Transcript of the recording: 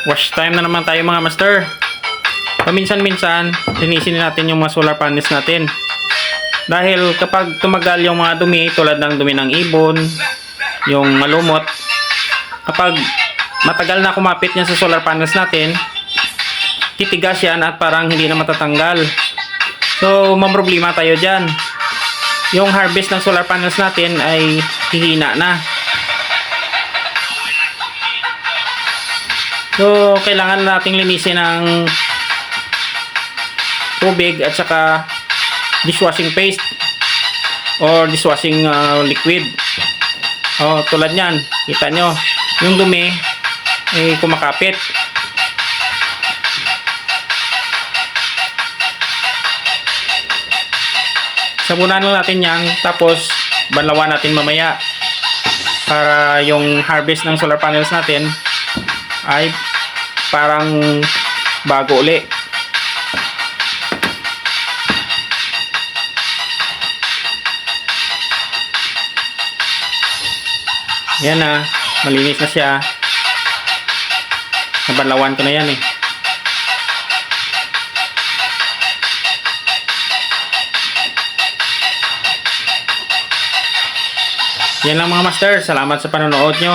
Wash time na naman tayo mga master. Paminsan-minsan, linisin natin yung mga solar panels natin. Dahil kapag tumagal yung mga dumi, tulad ng dumi ng ibon, yung malumot, kapag matagal na kumapit niya sa solar panels natin, titigas yan at parang hindi na matatanggal. So, mamroblema tayo dyan. Yung harvest ng solar panels natin ay hihina na. So, kailangan nating linisin ng tubig at saka dishwashing paste or dishwashing liquid. Tulad nyan, kita nyo, yung dumi ay kumakapit. Sabunan lang natin yan, tapos banlawan natin mamaya para yung harvest ng solar panels natin ay parang bago uli. Yan na, malinis na siya. Nabanlawan ko na yan eh. Yan lang mga master, salamat sa panonood nyo.